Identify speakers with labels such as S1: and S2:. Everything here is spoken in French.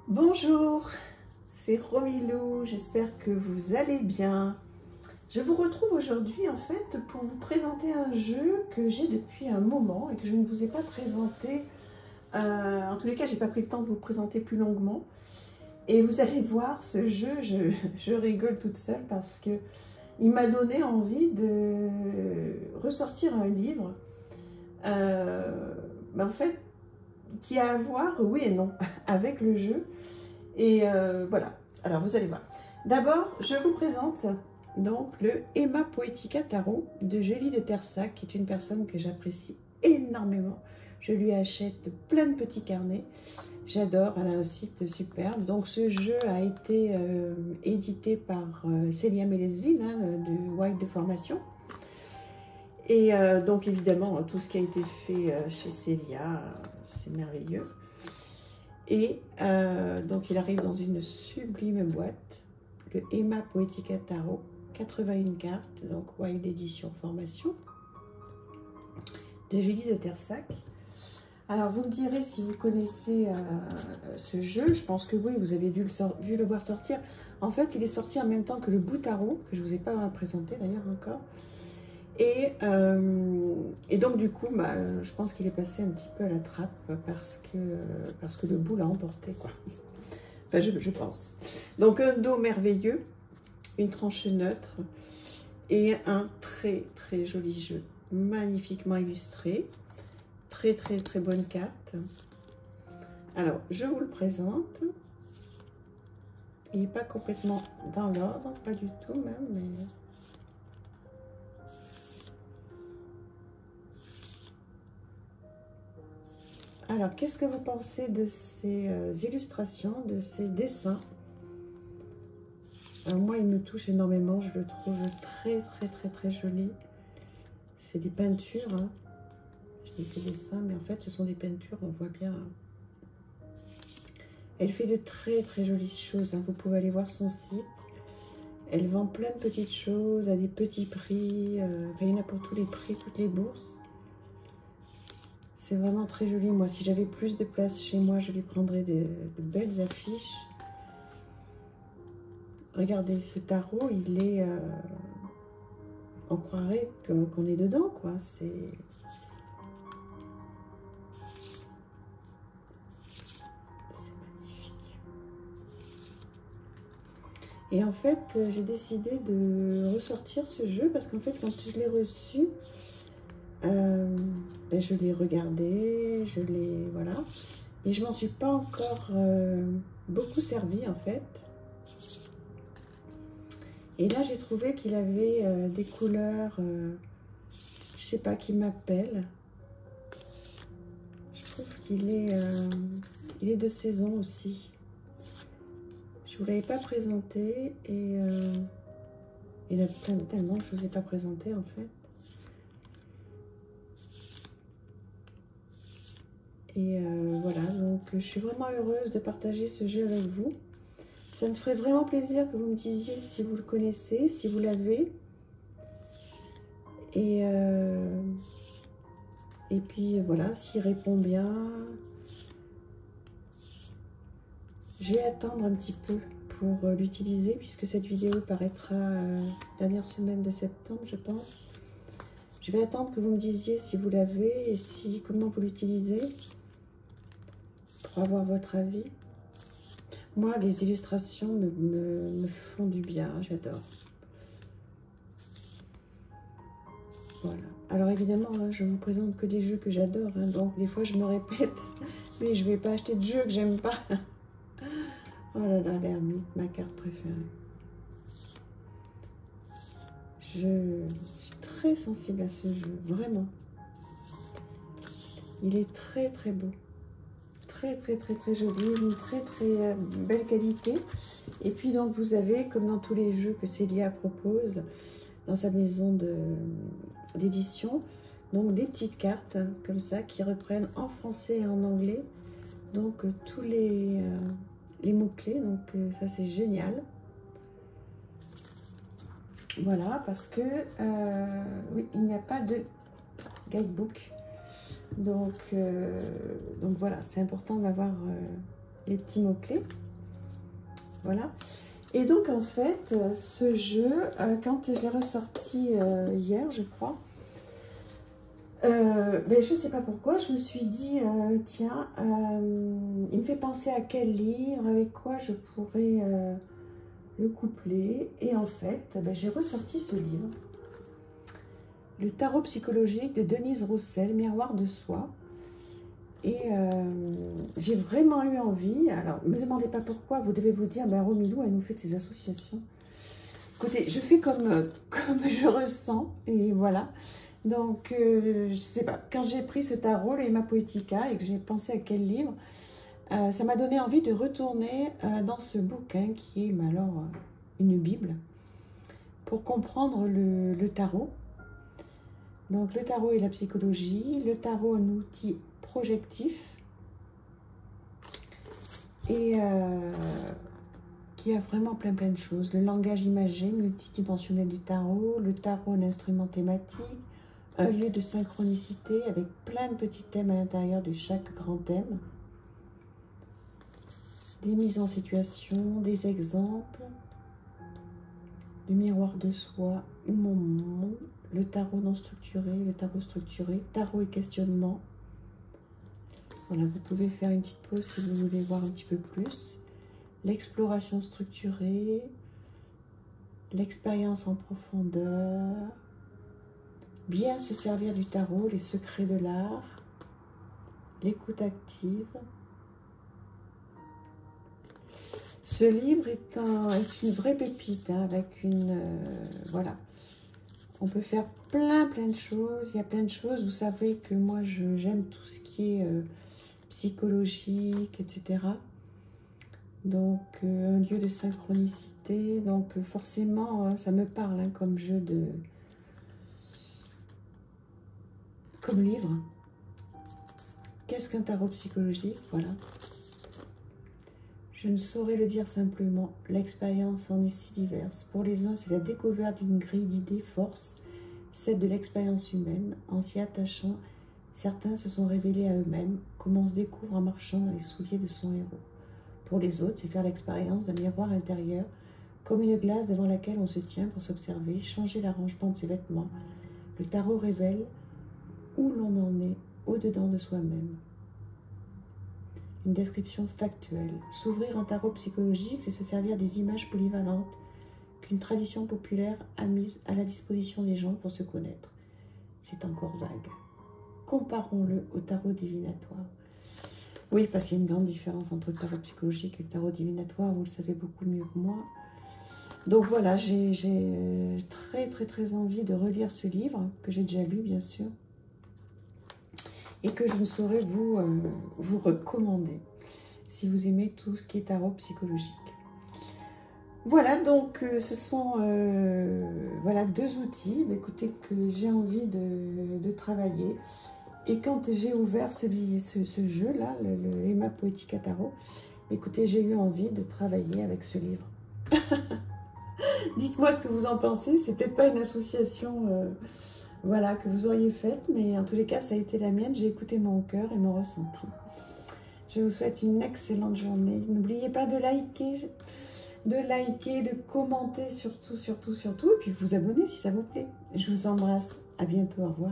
S1: Bonjour, c'est Romilou, j'espère que vous allez bien. Je vous retrouve aujourd'hui en fait pour vous présenter un jeu que j'ai depuis un moment et que je ne vous ai pas présenté. En tous les cas, j'ai pas pris le temps de vous présenter plus longuement. Et vous allez voir, ce jeu, je rigole toute seule parce que il m'a donné envie de ressortir un livre, en fait, qui a à voir, oui et non, avec le jeu. Et voilà, alors vous allez voir. D'abord, je vous présente donc le Emma Poetica Tarot de Julie de Tersac, qui est une personne que j'apprécie énormément. Je lui achète plein de petits carnets. J'adore, elle a un site superbe. Donc ce jeu a été édité par Célia Mélesville, hein, de White de Formation. Et donc évidemment, tout ce qui a été fait chez Célia, c'est merveilleux. Et donc il arrive dans une sublime boîte, le Emma Poetica Tarot, 81 cartes, donc White Édition Formation, de Julie de Tersac. Alors vous me direz si vous connaissez ce jeu, je pense que oui, vous avez dû le voir sortir. En fait, il est sorti en même temps que le Bout Tarot, que je ne vous ai pas présenté d'ailleurs encore. Et donc du coup, je pense qu'il est passé un petit peu à la trappe parce que le bout l'a emporté, quoi. Enfin, je pense. Donc un dos merveilleux, une tranche neutre et un très très joli jeu, magnifiquement illustré, très très très bonne carte. Alors, je vous le présente. Il n'est pas complètement dans l'ordre, pas du tout même, mais... Alors, qu'est-ce que vous pensez de ces illustrations, de ces dessins? Alors, moi, il me touche énormément. Je le trouve très, très, très, très joli. C'est des peintures. Hein. Je dis ces dessins, mais en fait, ce sont des peintures. On voit bien. Hein. Elle fait de très, très jolies choses. Hein. Vous pouvez aller voir son site. Elle vend plein de petites choses à des petits prix. Enfin, il y en a pour tous les prix, toutes les bourses. C'est vraiment très joli. Moi, si j'avais plus de place chez moi, je lui prendrais de belles affiches. Regardez, ce tarot, il est... on croirait qu'on est dedans, quoi. C'est magnifique. Et en fait, j'ai décidé de ressortir ce jeu parce qu'en fait, quand je l'ai reçu... je l'ai regardé, voilà, mais je m'en suis pas encore beaucoup servi en fait. Et là j'ai trouvé qu'il avait des couleurs, je sais pas, qui m'appellent. Je trouve qu'il est, il est de saison aussi. Je vous l'avais pas présenté et il y en a tellement que je vous ai pas présenté en fait. Et voilà, donc je suis vraiment heureuse de partager ce jeu avec vous. Ça me ferait vraiment plaisir que vous me disiez si vous le connaissez, si vous l'avez. Et puis voilà, s'il répond bien. Je vais attendre un petit peu pour l'utiliser, puisque cette vidéo paraîtra dernière semaine de septembre, je pense. Je vais attendre que vous me disiez si vous l'avez et comment vous l'utilisez. Pour avoir votre avis. Moi, les illustrations me font du bien, j'adore. Voilà. Alors évidemment, hein, je vous présente que des jeux que j'adore, hein, donc des fois je me répète, mais je ne vais pas acheter de jeux que j'aime pas. Oh là là, l'ermite, ma carte préférée. Je suis très sensible à ce jeu, vraiment. Il est très très beau. Très très très très joli, une très très belle qualité. Et puis donc vous avez, comme dans tous les jeux que Célia propose dans sa maison d'édition, donc des petites cartes comme ça qui reprennent en français et en anglais donc tous les mots-clés. Donc ça c'est génial. Voilà, parce que oui, il n'y a pas de guidebook. Donc voilà, c'est important d'avoir les petits mots-clés. Voilà. Et donc, en fait, ce jeu, quand je l'ai ressorti hier, je crois, ben, je ne sais pas pourquoi, je me suis dit, tiens, il me fait penser à quel livre, avec quoi je pourrais le coupler. Et en fait, ben, j'ai ressorti ce livre, Le tarot psychologique de Denise Roussel, Miroir de soi. Et j'ai vraiment eu envie, alors ne me demandez pas pourquoi, vous devez vous dire, ben Romilou, elle nous fait de ces associations. Écoutez, je fais comme je ressens, et voilà. Donc, je sais pas, quand j'ai pris ce tarot, le Emma Poetica, et que j'ai pensé à quel livre, ça m'a donné envie de retourner dans ce bouquin qui est, ben alors, une Bible, pour comprendre le tarot. Donc, le tarot et la psychologie, le tarot un outil projectif et qui a vraiment plein de choses. Le langage imagé, multidimensionnel du tarot, le tarot un instrument thématique, un lieu de synchronicité avec plein de petits thèmes à l'intérieur de chaque grand thème, des mises en situation, des exemples, le miroir de soi, mon monde, le tarot non structuré, le tarot structuré, tarot et questionnement. Voilà, vous pouvez faire une petite pause si vous voulez voir un petit peu plus. L'exploration structurée, l'expérience en profondeur, bien se servir du tarot, les secrets de l'art, l'écoute active. Ce livre est une vraie pépite, hein, avec une... voilà. On peut faire plein de choses. Il y a plein de choses. Vous savez que moi, j'aime tout ce qui est psychologique, etc. Donc, un lieu de synchronicité. Donc, forcément, ça me parle hein, comme jeu de... comme livre. Qu'est-ce qu'un tarot psychologique? Voilà. Je ne saurais le dire simplement, l'expérience en est si diverse. Pour les uns, c'est la découverte d'une grille d'idées force, celle de l'expérience humaine. En s'y attachant, certains se sont révélés à eux-mêmes, comme on se découvre en marchant dans les souliers de son héros. Pour les autres, c'est faire l'expérience d'un miroir intérieur, comme une glace devant laquelle on se tient pour s'observer, changer l'arrangement de ses vêtements. Le tarot révèle où l'on en est au-dedans de soi-même. Une description factuelle. S'ouvrir en tarot psychologique, c'est se servir des images polyvalentes qu'une tradition populaire a mises à la disposition des gens pour se connaître. C'est encore vague. Comparons-le au tarot divinatoire. Oui, parce qu'il y a une grande différence entre le tarot psychologique et le tarot divinatoire, vous le savez beaucoup mieux que moi. Donc voilà, j'ai très envie de relire ce livre, que j'ai déjà lu bien sûr, et que je ne saurais vous recommander, si vous aimez tout ce qui est tarot psychologique. Voilà, donc ce sont voilà, deux outils, écoutez, que j'ai envie de travailler. Et quand j'ai ouvert ce jeu-là, le Emma Poetica Tarot, écoutez, j'ai eu envie de travailler avec ce livre. Dites-moi ce que vous en pensez, c'est peut-être pas une association... voilà, que vous auriez faite, mais en tous les cas, ça a été la mienne. J'ai écouté mon cœur et mon ressenti. Je vous souhaite une excellente journée. N'oubliez pas de liker, de commenter surtout, et puis vous abonner si ça vous plaît. Je vous embrasse. À bientôt. Au revoir.